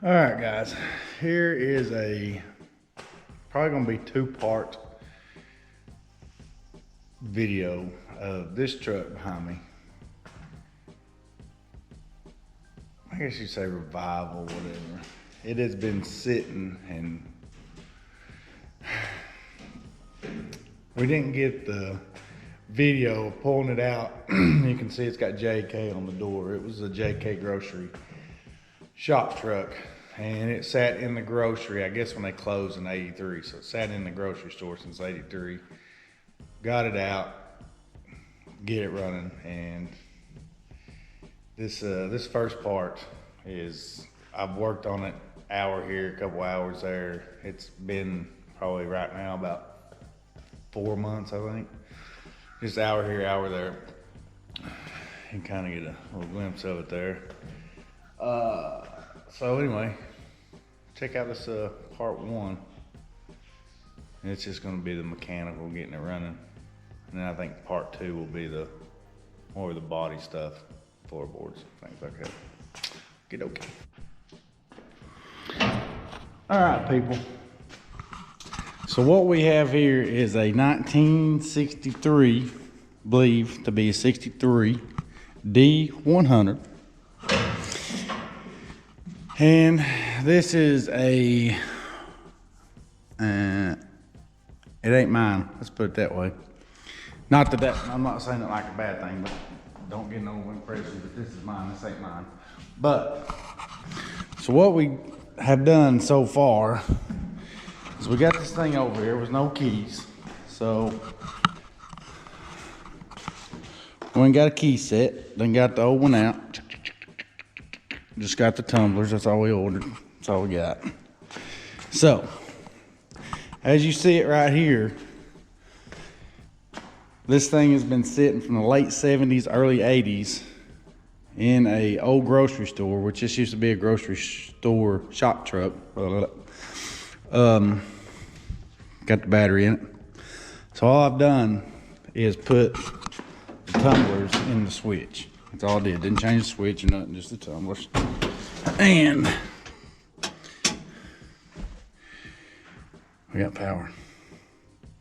All right, guys, here is probably gonna be two-part video of this truck behind me. I guess you'd say revival, whatever. It has been sitting, and we didn't get the video of pulling it out. You can see it's got JK on the door. It was a JK grocery shop truck, and it sat in the grocery, I guess when they closed in 83. So it sat in the grocery store since 83. Got it out, get it running, and this first part is, I've worked on it hour here, a couple hours there. It's been probably right now about 4 months, I think. Just hour here, hour there. You can kind of get a little glimpse of it there. So anyway, check out this part one. It's just going to be the mechanical, getting it running, and then I think part two will be the more of the body stuff, floorboards, things like that. Get okay. All right, people. So what we have here is a 1963, believe to be a 63 D100. And this is it ain't mine, let's put it that way. Not that I'm not saying it like a bad thing, but don't get no impression that this is mine, this ain't mine. But, so what we have done so far is we got this thing over here with no keys. So, we ain't got a key set, then got the old one out. Just got the tumblers, that's all we ordered, that's all we got. So, as you see it right here, this thing has been sitting from the late 70s, early 80s in a old grocery store, which just used to be a grocery store shop truck. Got the battery in it. So all I've done is put the tumblers in the switch. That's all I did. Didn't change the switch or nothing, just the tumblers. And we got power.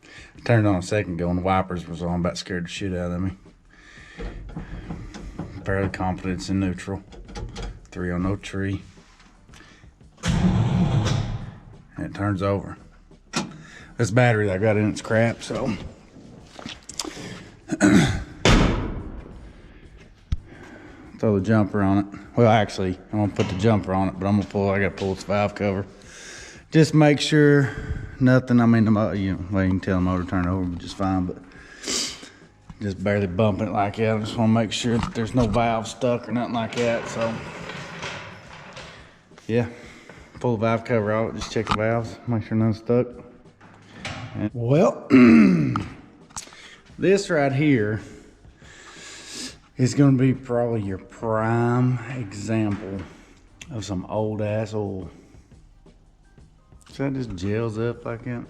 I turned it on a second ago and the wipers was on, about scared the shit out of me. Fairly confident it's in neutral. 3 on no tree. And it turns over. This battery that I got in it's crap, so throw the jumper on it. Well, actually, I'm gonna put the jumper on it, but I gotta pull this valve cover. Just make sure nothing, I mean, well, you can tell the motor turned over just fine, but just barely bumping it like that. I just wanna make sure that there's no valve stuck or nothing like that, so. Yeah, pull the valve cover out, just check the valves, make sure none's stuck. And, well, this right here is gonna be probably your prime example of some old ass oil. So that just gels up like that.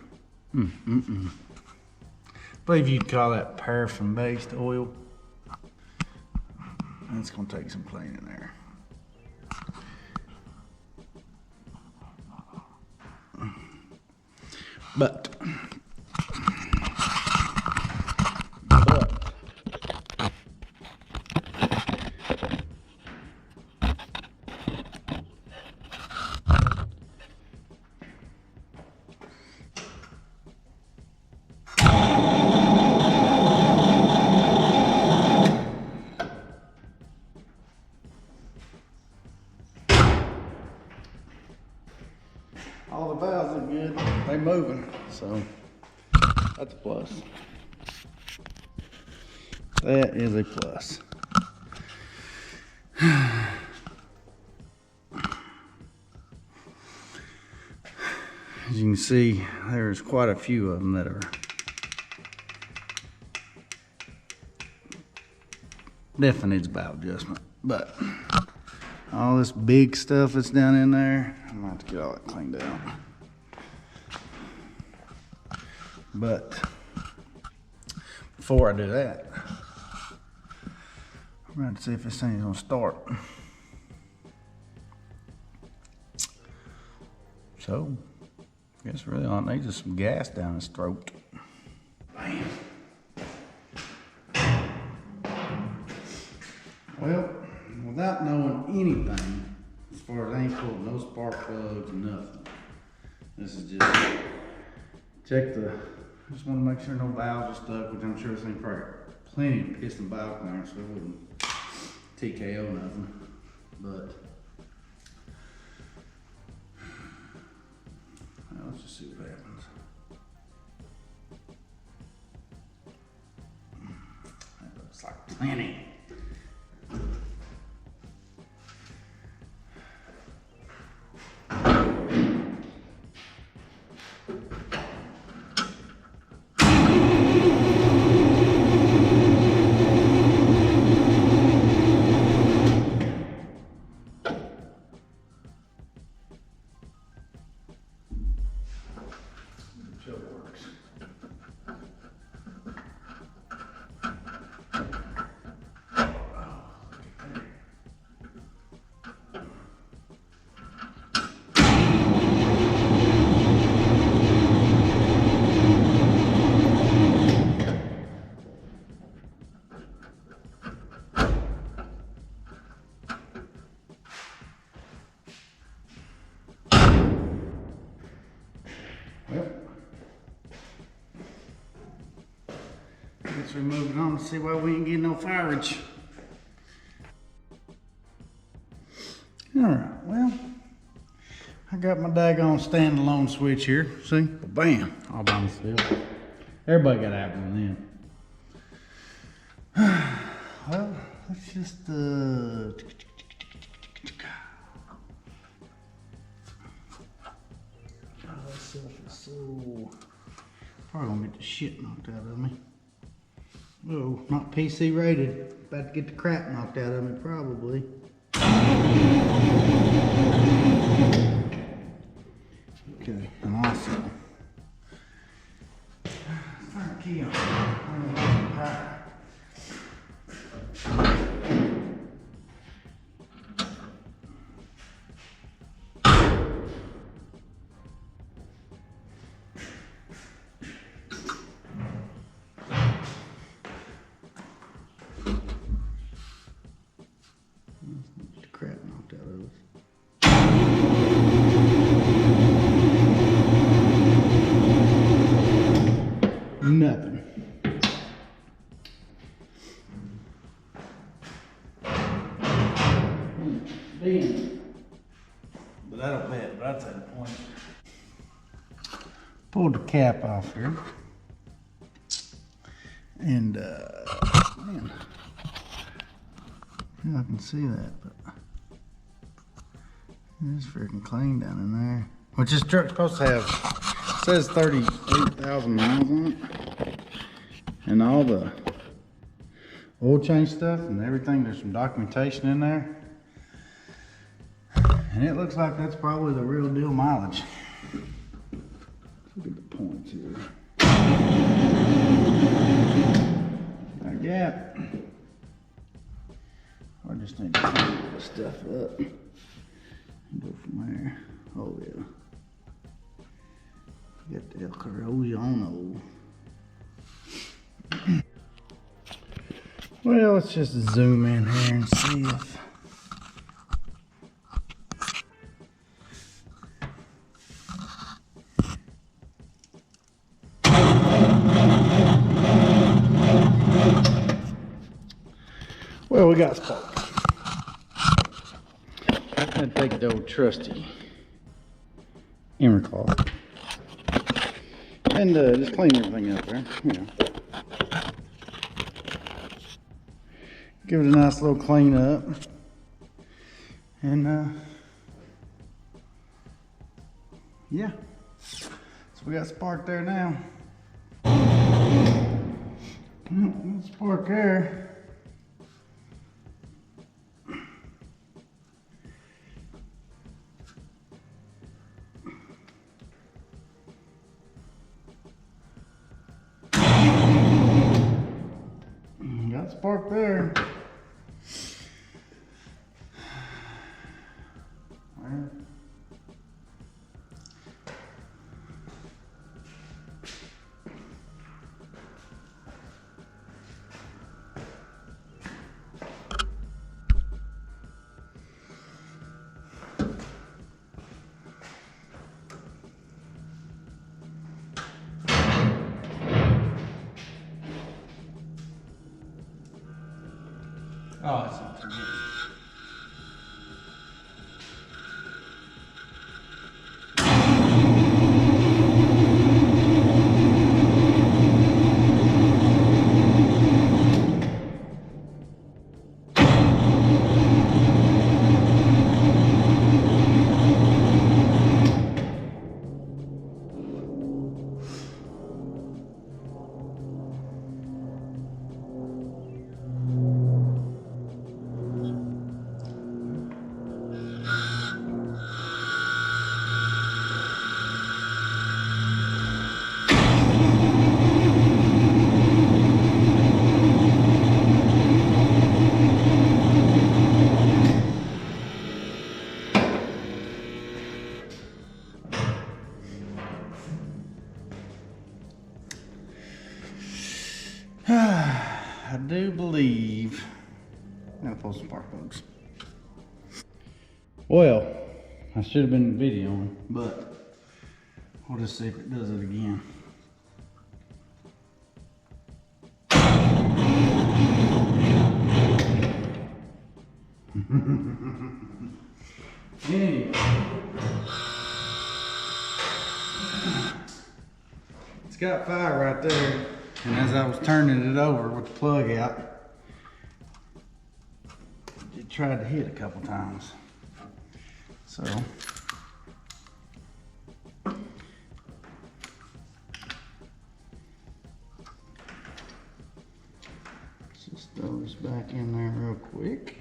I believe you'd call that paraffin based oil. That's gonna take some cleaning there. But all the valves look good, they moving, so that's a plus. That is a plus. As you can see, there's quite a few of them that are definitely needs valve adjustment, but all this big stuff that's down in there, I'm gonna have to get all that cleaned out. But before I do that, I'm going to see if this thing's gonna start. So, I guess really all it needs is some gas down his throat. Bam. Well, without knowing anything, as far as ain't pulled no spark plugs, nothing. This is just check the. Just want to make sure no valves are stuck, which I'm sure this ain't probably plenty of piston valve clearance, so it wouldn't TKO nothing. But well, let's just see what happens. That looks like plenty. Guess we're moving on to see why we ain't getting no firage. Alright, well, I got my daggone standalone switch here. See? Bam! All by myself. Everybody got out one then. Well, let's just oh, this stuff is so probably gonna get the shit knocked out of me. Oh, not PC rated. About to get the crap knocked out of me, probably. Okay, and also, turn the key on. Crap knocked out of us. Nothing. Damn. But I don't bet, but that's at the point. Pulled the cap off here. And man. Yeah, I can see that, but it's freaking clean down in there. Which this truck's supposed to have, it says 38,000 miles on it. And all the oil change stuff and everything, there's some documentation in there. And it looks like that's probably the real deal mileage. Look at the points here. That gap. I just need to clean this stuff up and go from there. Oh yeah. Got the El Corrosion. Well, let's just zoom in here and see if well, we got spark. I'm gonna take the old trusty hammer claw and just clean everything up there, you know. Give it a nice little clean up, and yeah. So we got spark there now. Spark there. Got spark there. Well, do believe, I'm gonna pull some spark plugs. Well, I should have been videoing, but we'll just see if it does it again. Anyway, it's got fire right there, and as I was turning it over with the plug out, it tried to hit a couple times. So let's just throw this back in there real quick.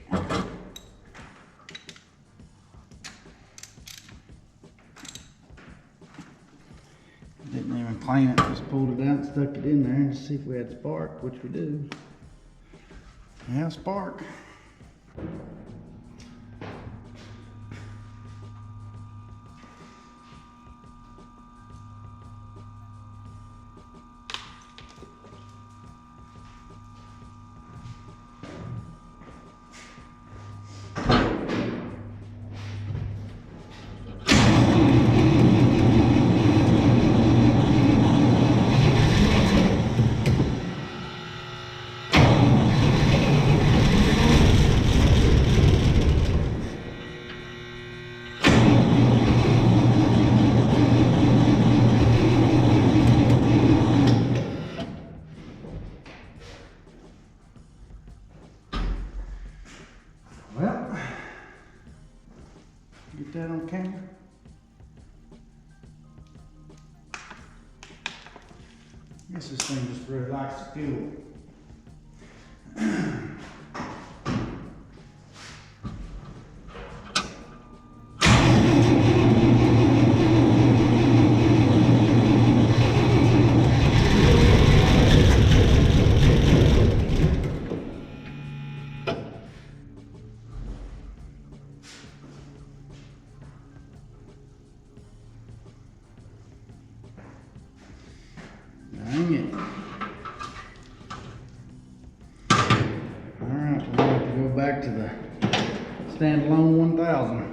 Didn't even clean it, just pulled it out and stuck it in there to see if we had spark, which we do. We have spark. Well, get that on camera. I guess this thing just really likes the fuel. Dang it. Alright, we'll have to go back to the standalone 1000.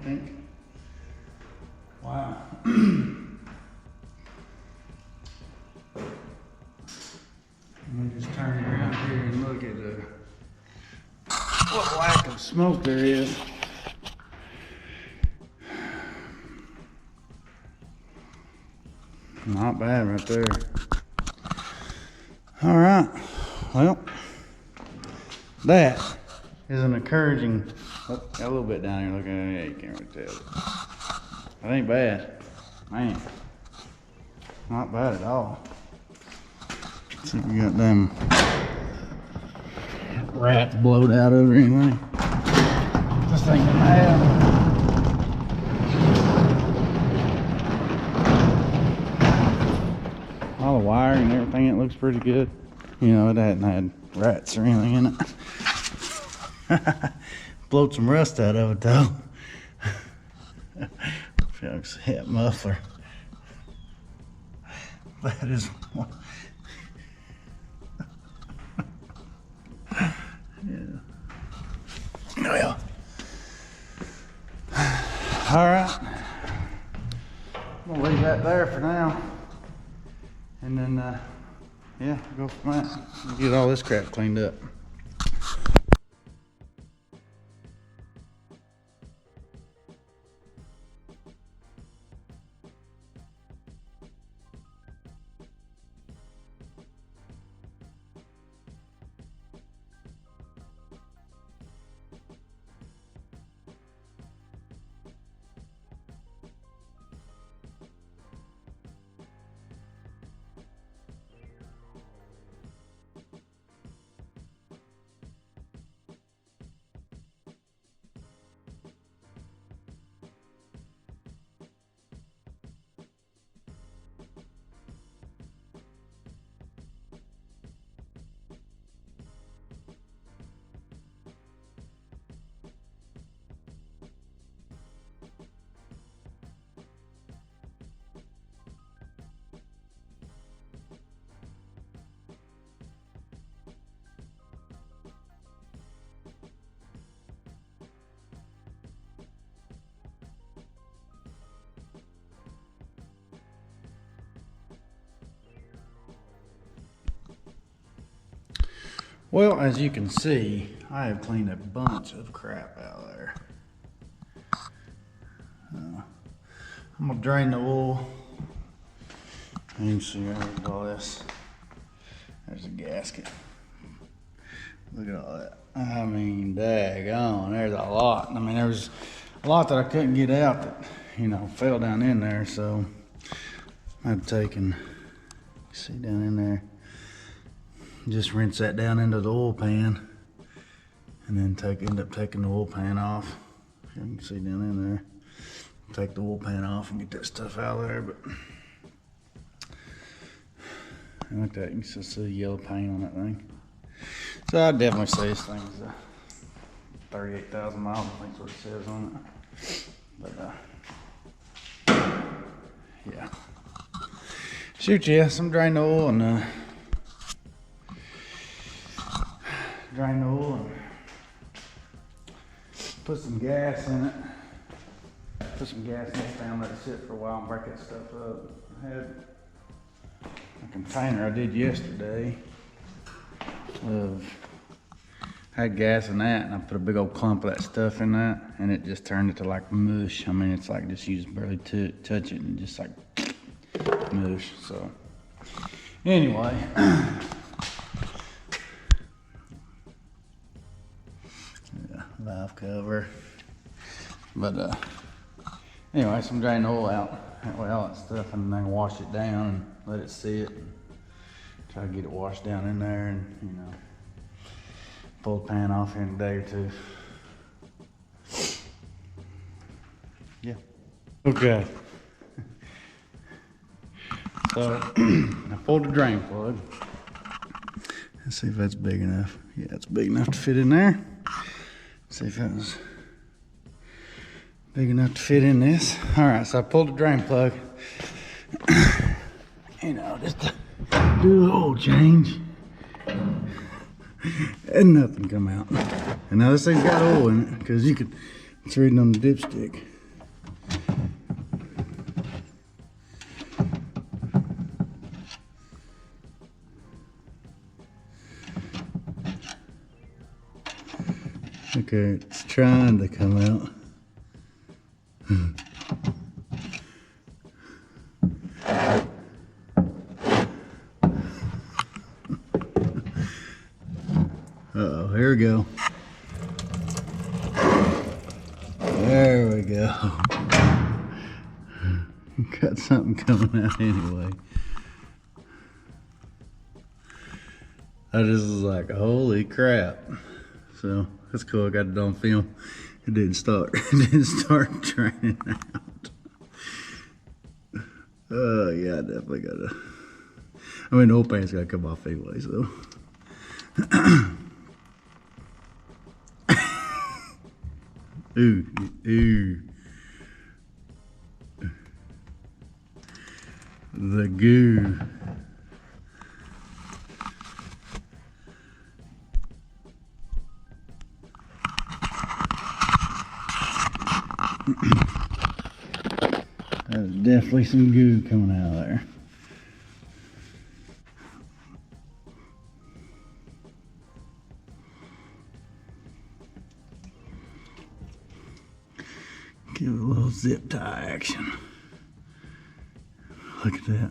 Think. Wow. I'm gonna just turn around here and look at what lack of smoke there is. Not bad right there. All right, well, that is an encouraging, oh, got a little bit down here looking at it, yeah, you can't really tell. That ain't bad, man, not bad at all. Let's see if we got them rats blowed out of it or anything. Just thinking that. All the wiring and everything, it looks pretty good. You know, it hadn't had rats or anything in it. Blowed some rust out of it though. Folks, that muffler. That is one. Yeah. Well. All right. I'm gonna leave that there for now. And then, yeah, go from that. Get all this crap cleaned up. Well, as you can see, I have cleaned a bunch of crap out of there. I'm gonna drain the oil. You can see right all this. There's a gasket. Look at all that. I mean, daggone, there's a lot. I mean, there was a lot that I couldn't get out that, you know, fell down in there. So I've taken, see down in there, just rinse that down into the oil pan, and then end up taking the oil pan off. You can see down in there. Take the oil pan off and get that stuff out of there. But look at that, you can still see the yellow paint on that thing. So I'd definitely say this thing's 38,000 miles, I think is what it says on it. But yeah. Shoot, yeah, some drain oil and drain the oil and put some gas in it. Put some gas in this pan, let it sit for a while and break that stuff up. I had a container I did yesterday of, had gas in that, and I put a big old clump of that stuff in that, and it just turned it to like mush. I mean, it's like just you just barely touch it and just like mush. So anyway. Valve cover, but anyway, some drain oil out, that way all that stuff, and then wash it down and let it sit and try to get it washed down in there, and you know, pull the pan off in a day or two. Yeah. Okay. So I pulled the drain plug. Let's see if that's big enough. Yeah, it's big enough to fit in there. See if that was big enough to fit in this. All right, so I pulled the drain plug. You know, just to do a oil change. And nothing come out. And now this thing's got oil in it, because you could, it's reading on the dipstick. Okay, it's trying to come out. go. There we go. Got something coming out anyway. I just was like, holy crap. So that's cool. I got it on film. It didn't start. It didn't start draining out. Oh yeah, I definitely gotta. I mean, the old paint's gotta come off anyway, so. Ooh, ooh. The goo. There's definitely some goo coming out of there. Give it a little zip tie action. Look at that.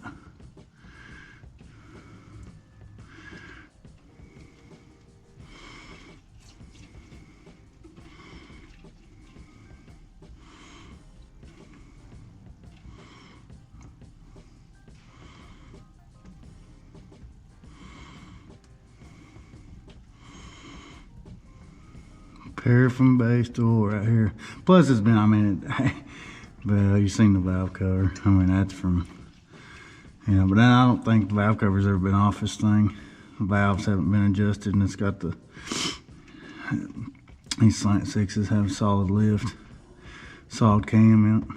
Paraffin based oil right here. Plus it's been, I mean, well, you've seen the valve cover. I mean, that's from, you know, but I don't think the valve cover's ever been off this thing. The valves haven't been adjusted, and it's got the, these slant sixes have solid lift, solid cam in it.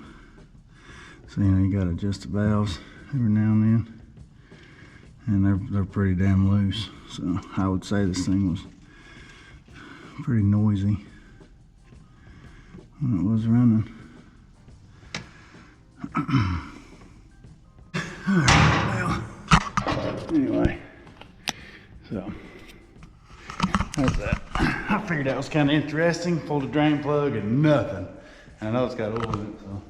So, you know, you gotta adjust the valves every now and then. And they're pretty damn loose. So I would say this thing was pretty noisy when it was running. Alright, well, anyway, so that's that. I figured that was kind of interesting. Pulled the drain plug and nothing. And I know it's got oil in it, so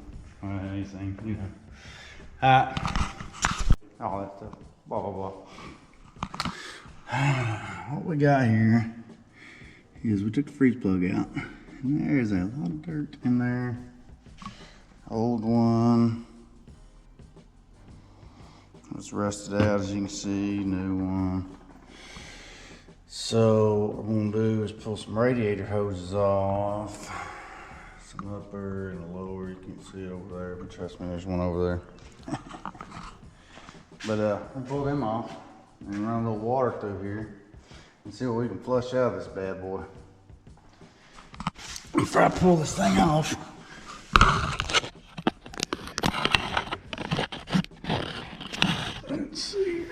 I don't have anything, you know. All that stuff, blah, blah, blah. What we got here is we took the freeze plug out, and there's a lot of dirt in there. Old one. It's rusted out, as you can see. New one. So what we're gonna do is pull some radiator hoses off. Some upper and a lower. You can see it over there, but trust me, there's one over there. But we'll pull them off and run a little water through here and see what we can flush out of this bad boy. Before I pull this thing off, let's see.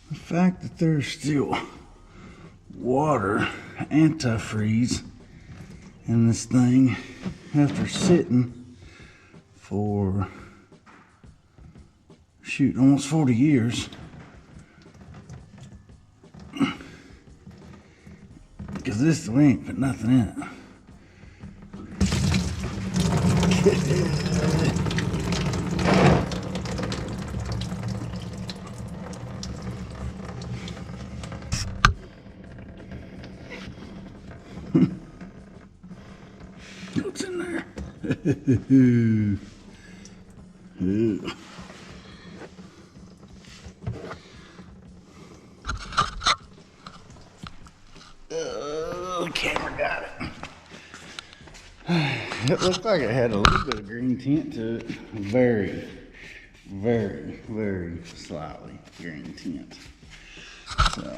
The fact that there's still water, antifreeze in this thing after sitting for shoot almost 40 years, because this we ain't put nothing in it. What's in there? The camera got it. It looked like it had a little bit of green tint to it. Very, very, very slightly green tint. So.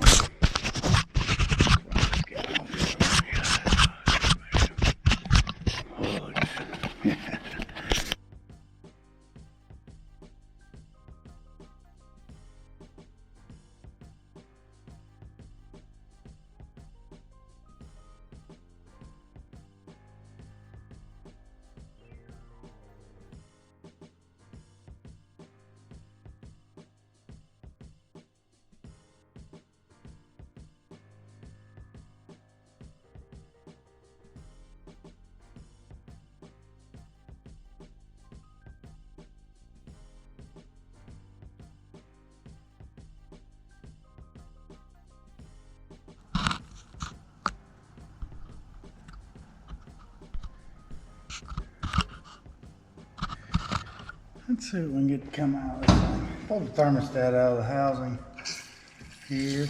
Let's see what we can get to come out of this thing. Pull the thermostat out of the housing here.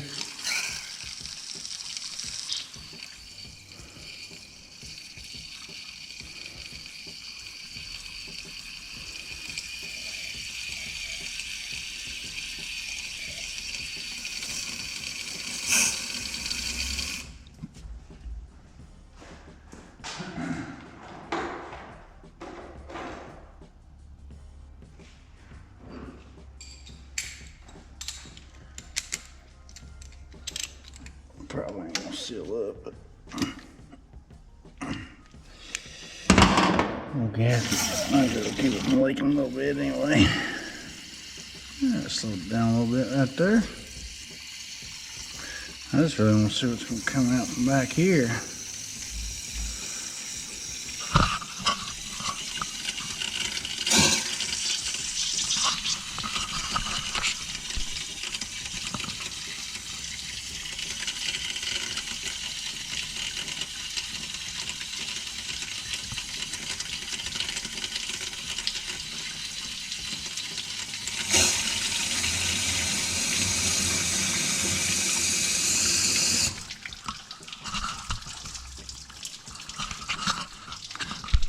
Probably ain't gonna seal up, but gas might as well keep it from leaking a little bit anyway. Slow it down a little bit right there. I just really want to see what's gonna come out from back here.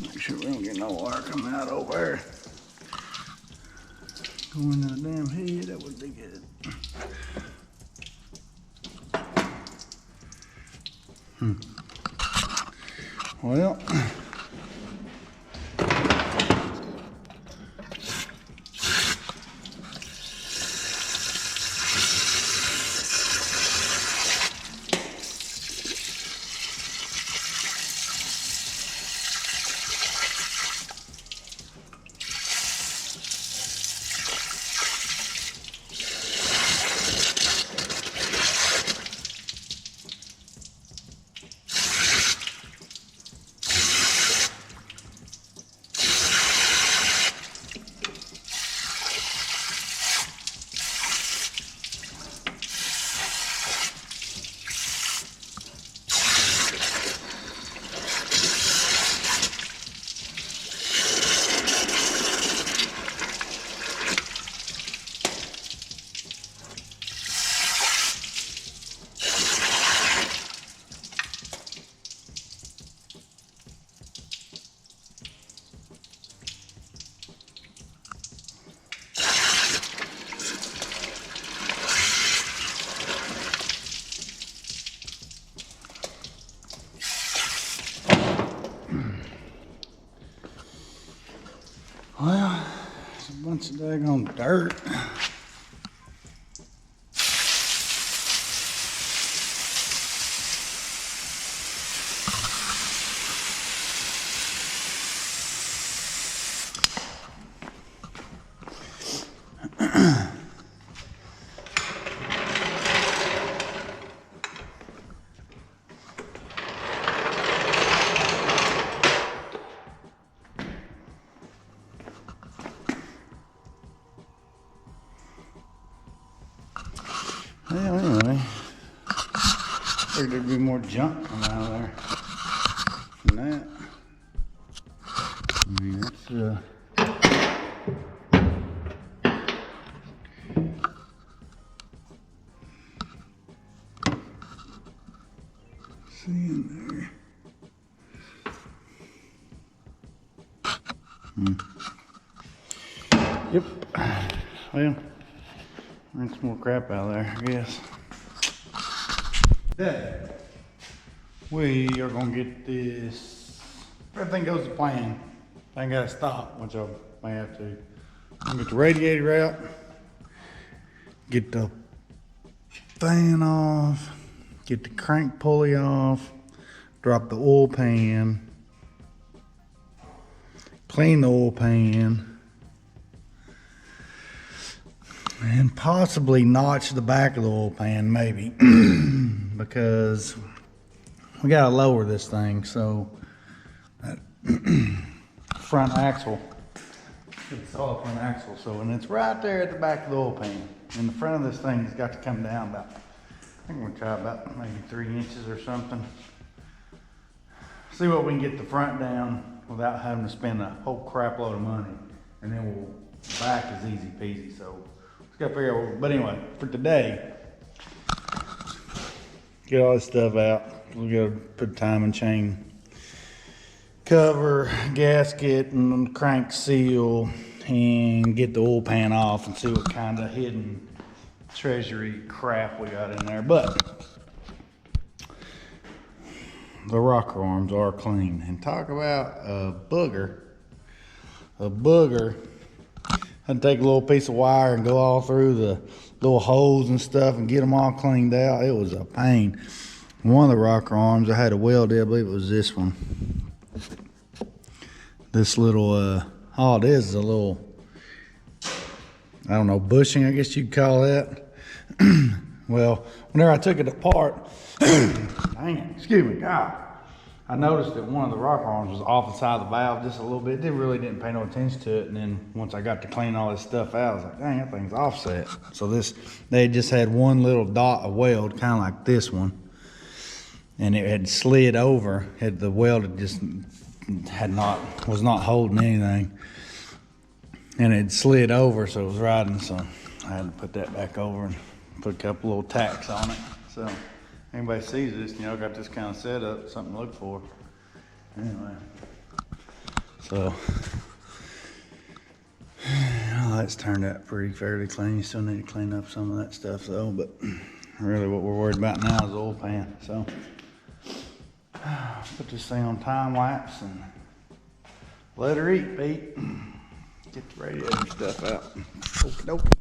Make sure we don't get no water coming out over there. Go into the damn head, that would be good. Well, it's a bunch of daggone dirt. Well, anyway, figured there'd be more junk coming out of there than that. I mean, it's see in there. Yep. Well, there's some more crap out of there, I guess. Today, we are gonna get this. If everything goes to plan, I ain't gotta stop, which I may have to. I'm gonna get the radiator out, get the fan off, get the crank pulley off, drop the oil pan, clean the oil pan, and possibly notch the back of the oil pan, maybe, because we gotta lower this thing, so that front axle, it's all front axle, so, and it's right there at the back of the oil pan, and the front of this thing has got to come down about, I think we're gonna try about maybe 3 inches or something. See what we can get the front down without having to spend a whole crap load of money, and then we'll The back is easy peasy, so just gotta figure out. But anyway, for today, get all this stuff out. We gotta put timing chain cover, gasket, and crank seal, and get the oil pan off and see what kind of hidden treasury crap we got in there. But the rocker arms are clean. And talk about a booger. I'd take a little piece of wire and go all through the little holes and stuff and get them all cleaned out. It was a pain. One of the rocker arms, I had a weld in, I believe it was this one. This little, all it is a little, I don't know, bushing, I guess you'd call that. Well, whenever I took it apart, dang it, excuse me, God, I noticed that one of the rocker arms was off the side of the valve just a little bit. They really didn't pay no attention to it. And then once I got to clean all this stuff out, I was like, dang, that thing's offset. So they just had one little dot of weld, kind of like this one. And it had slid over. The weld had just was not holding anything. And it slid over, so it was riding. So I had to put that back over and put a couple little tacks on it. So anybody sees this, you know, got this kind of setup, something to look for. Anyway, so well, that's turned out pretty fairly clean. You still need to clean up some of that stuff though, but really what we're worried about now is the oil pan. So put this thing on time lapse and let her eat, Pete. Get the radiator stuff out. Okie dokie.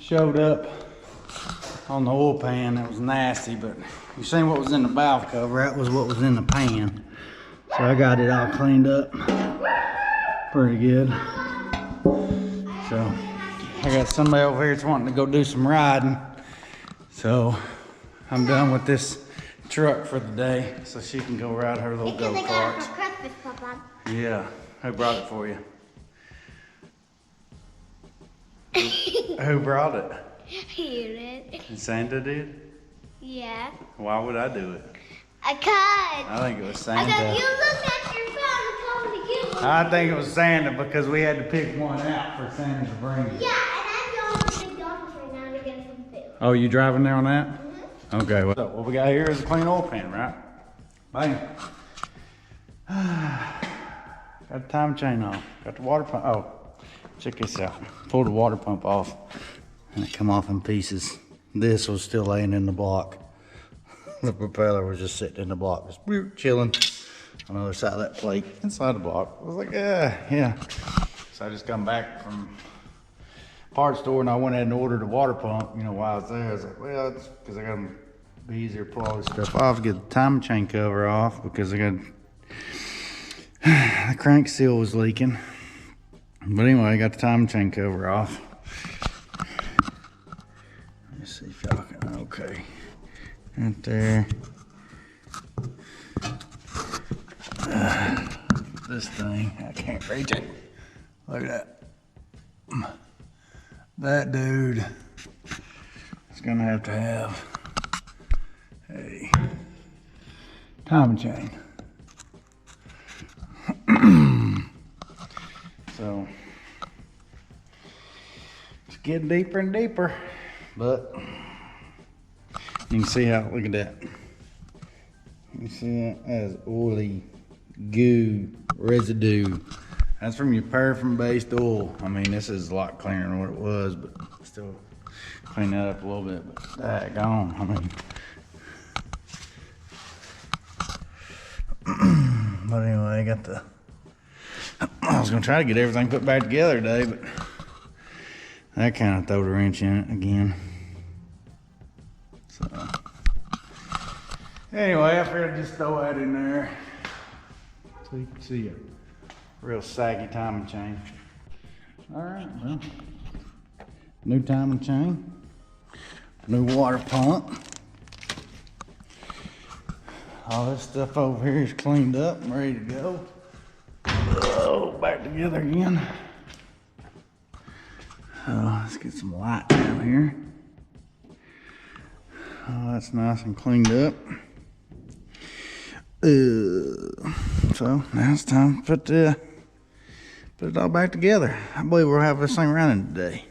showed up on the oil pan. That was nasty, but you seen what was in the valve cover. That was what was in the pan. So I got it all cleaned up pretty good. So I got somebody over here that's wanting to go do some riding. So I'm done with this truck for the day, so she can go ride her little go-karts. Yeah, who brought it for you? Who brought it? You did. Santa did? Yeah. Why would I do it? I could. I think it was Santa. You looked at your phone and told me to give one. I think it was Santa because we had to pick one out for Santa to bring. Yeah, and I'm going to McDonald's right now to get some food. Oh, you driving there on that? Mm-hmm. Okay, well, so what we got here is a clean oil pan, right? Bam. Got the time chain on. Got the water pump. Oh, check this out. Pull the water pump off and it come off in pieces. This was still laying in the block. The propeller was just sitting in the block, just chilling on the other side of that plate inside the block. I was like, yeah. So I just come back from parts store and I went ahead and ordered a water pump. You know, while I was there, I was like, well, it's because I got to be easier to pull all this stuff off, get the timing chain cover off because I got the crank seal was leaking. But anyway, I got the timing chain cover off. Let's see if y'all can, okay. Right there. This thing, I can't reach it. Look at that. That dude is gonna have to have a timing chain. So it's getting deeper and deeper, but you can see how, look at that. You see that? That is oily goo residue. That's from your paraffin-based oil. I mean, this is a lot cleaner than what it was, but still clean that up a little bit. But daggone, I mean. But anyway, I got the. I was gonna try to get everything put back together today, but that kind of threw the wrench in it again. So anyway, I figured I'd just throw that in there so you can see a real saggy timing chain. All right, well, new timing chain, new water pump. All this stuff over here is cleaned up and ready to go. Oh, back together again. Let's get some light down here. Oh, that's nice and cleaned up. So now it's time to put it all back together. I believe we'll have this thing running today.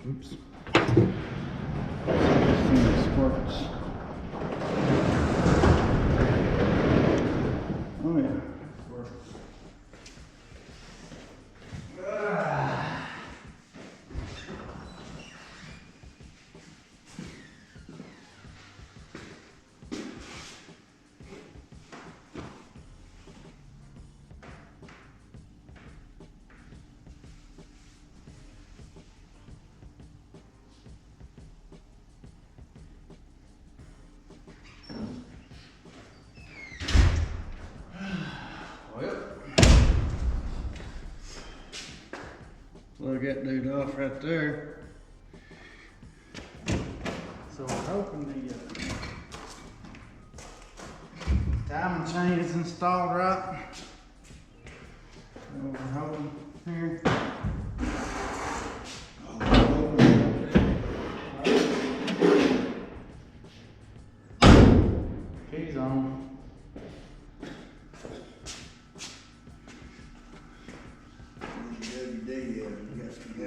Oops. Squirts. Oh yeah. Look that dude off right there. So we're hoping the timing chain is installed right. So we're hoping here. Keys on.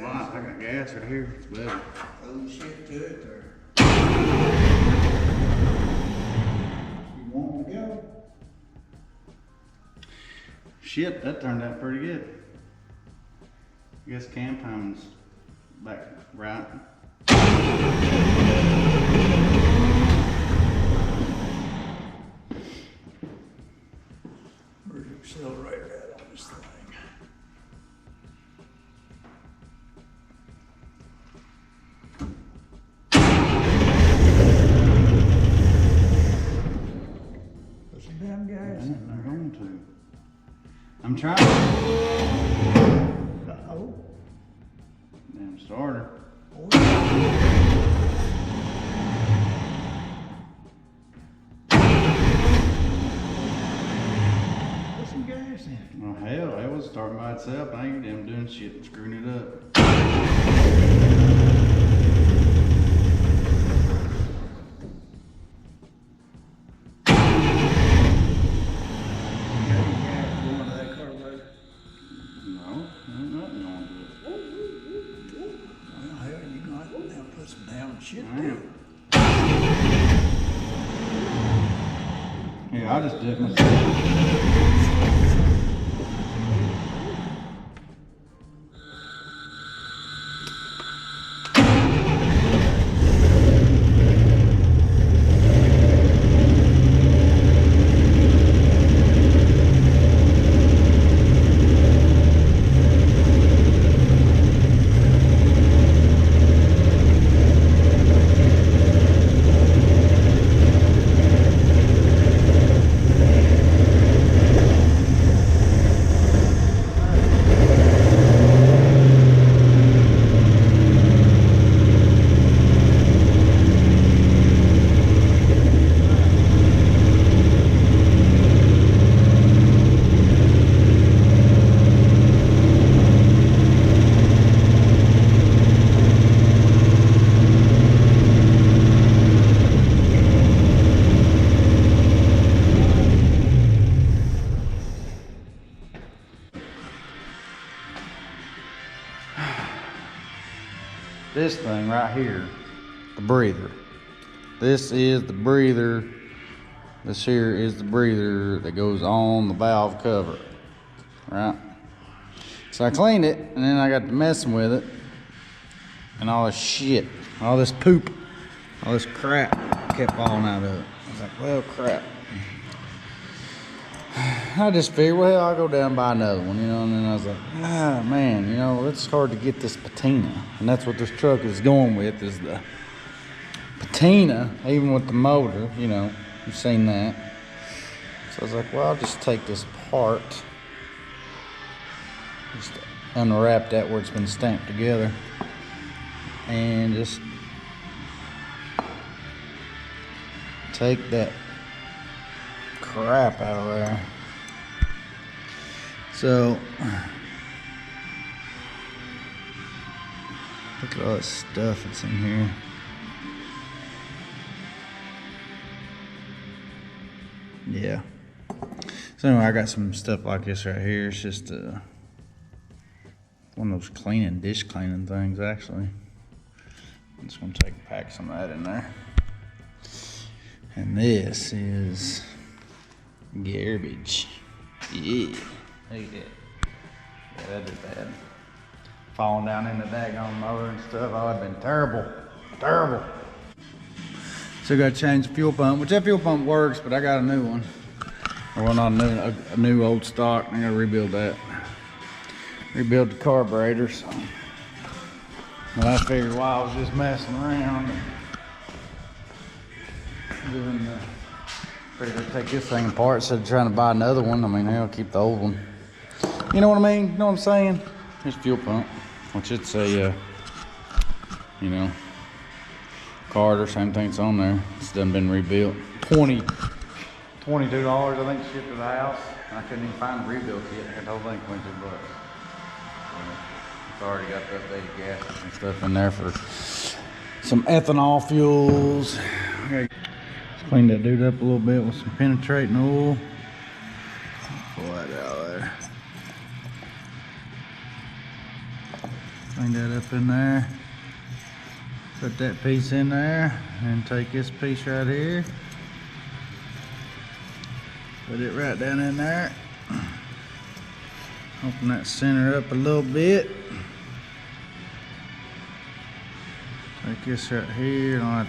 I got gas right here. It's better. Oh shit to it there. You want to go? Shit, that turned out pretty good. I guess cam time's back right. Where's the accelerator at on this thing? Put some damn gas in I'm there. going to. I'm trying. Uh-oh. Damn starter. Put some gas in it. Well, hell, it was starting by itself. I ain't damn doing shit and screwing it up. No, ain't nothing wrong with it. Well, hell, you got to now put some damn shit I in am. it. Yeah, I just did it myself. This thing right here, the breather. This is the breather. This here is the breather that goes on the valve cover, right? So I cleaned it, and then I got to messing with it, and all this shit, all this poop, all this crap kept falling out of it. I was like, well, crap. I just figured, well, I'll go down and buy another one, you know, and then I was like, ah, man, you know, it's hard to get this patina. And that's what this truck is going with, is the patina, even with the motor, you know, you've seen that. So I was like, well, I'll just take this apart, just unwrap that where it's been stamped together, and just take that crap out of there. So look at all this stuff that's in here. Yeah. So anyway, I got some stuff like this right here. It's just one of those dish cleaning things, actually. I'm just gonna pack some of that in there. And this is garbage. Yeah. Look at that. Yeah, that'd be bad. Falling down in the daggone motor and stuff. Oh, that'd been terrible. Terrible. So gotta change the fuel pump, which that fuel pump works, but I got a new one. Or well, not a new old stock. I gotta rebuild that. Rebuild the carburetor. So. Well, I figured while I was just messing around and doing figured I'd take this thing apart instead of trying to buy another one. I mean, hell, keep the old one. You know what I mean? You know what I'm saying? Here's fuel pump, which it's a, you know, Carter, same thing that's on there. It's done been rebuilt. $22, I think, shipped to the house. I couldn't even find a rebuild kit. The whole thing $22. It's already got the updated gaskets and stuff in there for some ethanol fuels. Okay. Let's clean that dude up a little bit with some penetrating oil. Pull that out of there. Clean that up in there. Put that piece in there and take this piece right here. Put it right down in there. Open that center up a little bit. Take this right here. I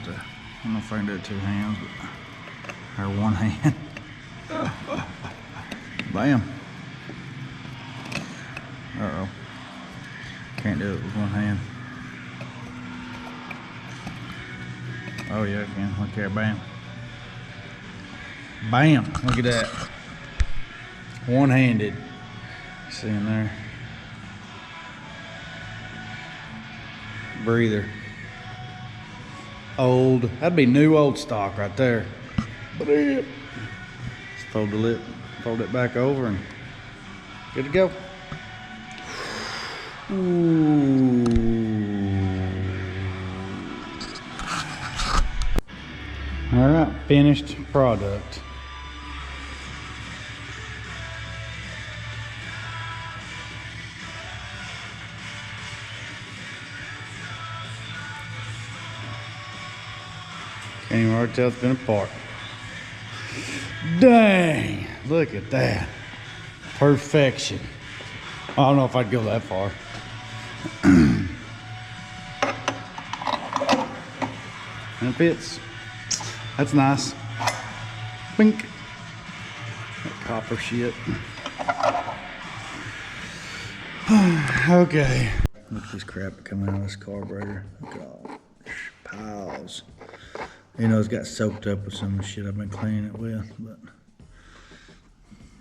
don't know if I can do it two hands, but or one hand. Bam. Uh-oh. Can't do it with one hand. Oh yeah, I can. Look here, bam. Bam, look at that. One-handed. See in there. Breather. Old, that'd be new old stock right there. Just fold the lip, fold it back over and good to go. Ooh. All right, finished product. Can't even hardly tell it's been apart. Dang, look at that. Perfection. I don't know if I'd go that far. And it fits. That's nice. Bink. That copper shit. Okay. Look at this crap coming out of this carburetor. Look at all piles. You know, it's got soaked up with some of the shit I've been cleaning it with, but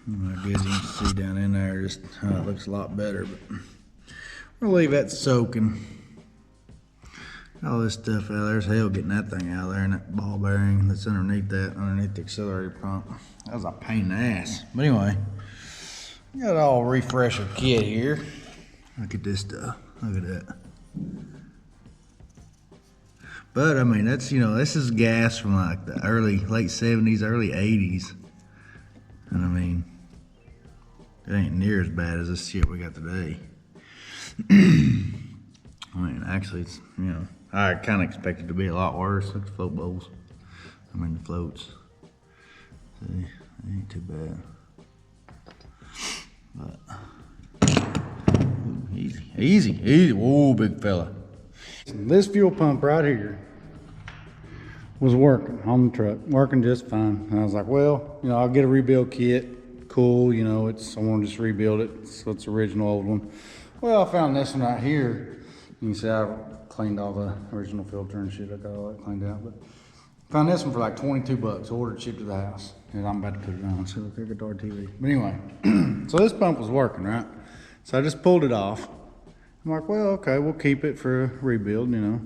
I guess you can see down in there just how it looks a lot better, but we'll leave that soaking. All this stuff out there's hell getting that thing out of there, and that ball bearing that's underneath the accelerator pump. That was a pain in the ass. But anyway, we got all refresher kit here. Look at this stuff. Look at that. But I mean, that's, you know, this is gas from like the late 70s, early 80s. And I mean, it ain't near as bad as this shit we got today. I mean, actually, it's, you know, I kind of expected it to be a lot worse. Look at the float bowls. I mean, the floats. See, it ain't too bad. But, easy. Whoa, big fella. This fuel pump right here was working on the truck, working just fine. And I was like, well, you know, I'll get a rebuild kit. Cool, you know, I want to just rebuild it. So it's the original old one. Well, I found this one right here. You can see I cleaned all the original filter and shit. I got all that cleaned out. But found this one for like 22 bucks. Ordered, shipped to the house. And I'm about to put it on. So look, look at TV. But anyway, so this pump was working, right? So I just pulled it off. I'm like, well, okay, we'll keep it for a rebuild, you know.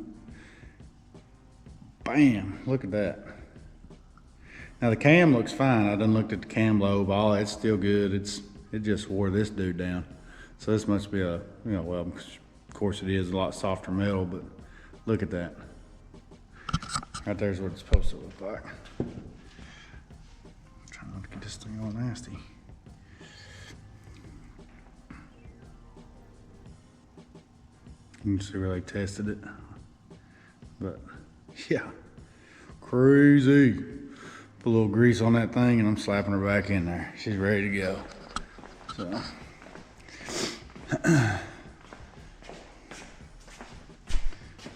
Bam, look at that. Now the cam looks fine. I done looked at the cam lobe, all that's still good. It just wore this dude down. So this must be a, you know, well, of course it is a lot softer metal, but look at that. Right there's what it's supposed to look like. I'm trying not to get this thing all nasty. You can see where they tested it. But yeah, crazy. Put a little grease on that thing and I'm slapping her back in there. She's ready to go. So.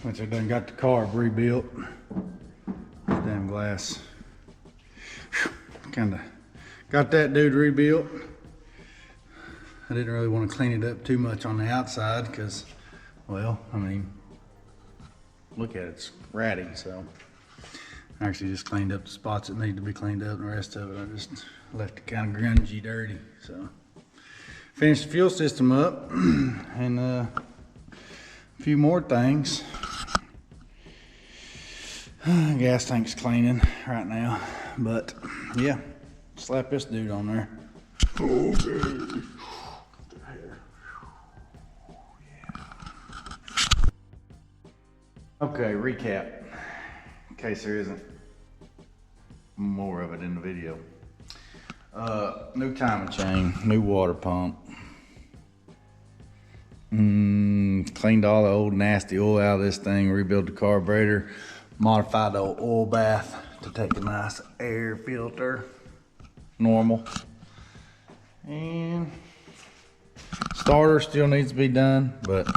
Once I done got the carb rebuilt, this damn glass, kinda got that dude rebuilt. I didn't really want to clean it up too much on the outside because, well, I mean, look at it, it's ratty, so. I actually just cleaned up the spots that need to be cleaned up and the rest of it I just left it kind of grungy dirty, so. Finished the fuel system up and a few more things. Gas tank's cleaning right now, but yeah, slap this dude on there. Okay. Okay, recap, in case there isn't more of it in the video. New timing chain, new water pump. Cleaned all the old nasty oil out of this thing, rebuilt the carburetor, modified the oil bath to take a nice air filter, normal. And starter still needs to be done, but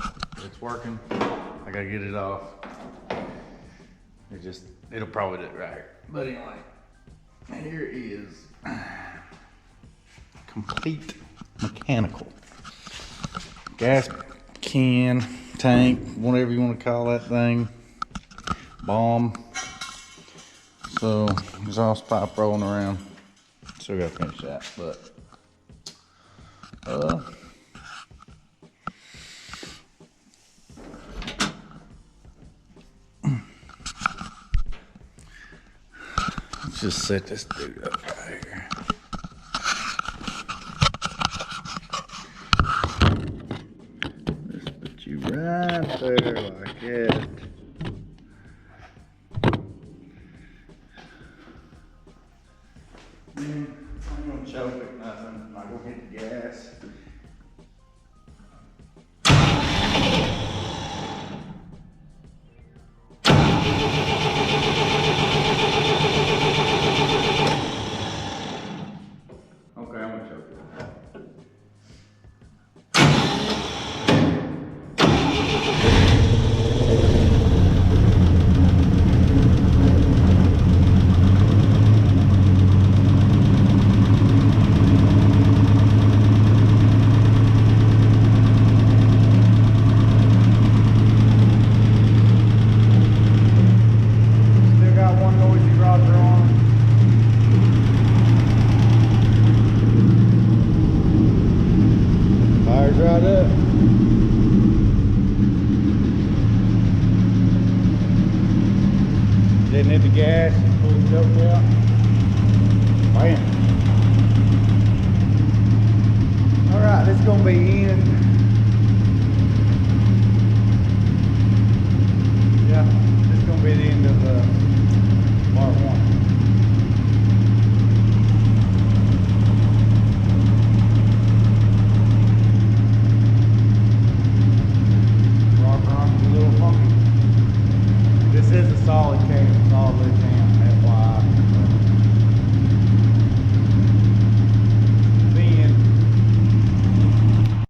it's working. I gotta get it off. It'll probably do it right here. But anyway, here is complete mechanical gas can, tank, whatever you want to call that thing, bomb. So exhaust pipe rolling around. Still gotta finish that, but let's just set this dude up right here. Just put you right there like that. I'm gonna choke it, nothing. I'm not gonna hit the gas. Okay, I'm gonna choke it. Still got one noisy rocker on. Fires right up. Didn't hit the gas, just pull the choke out. Bam. Alright, this is gonna be in. Yeah, this is gonna be the end of part one. Rocker arm's a little funky. This is a solid cable.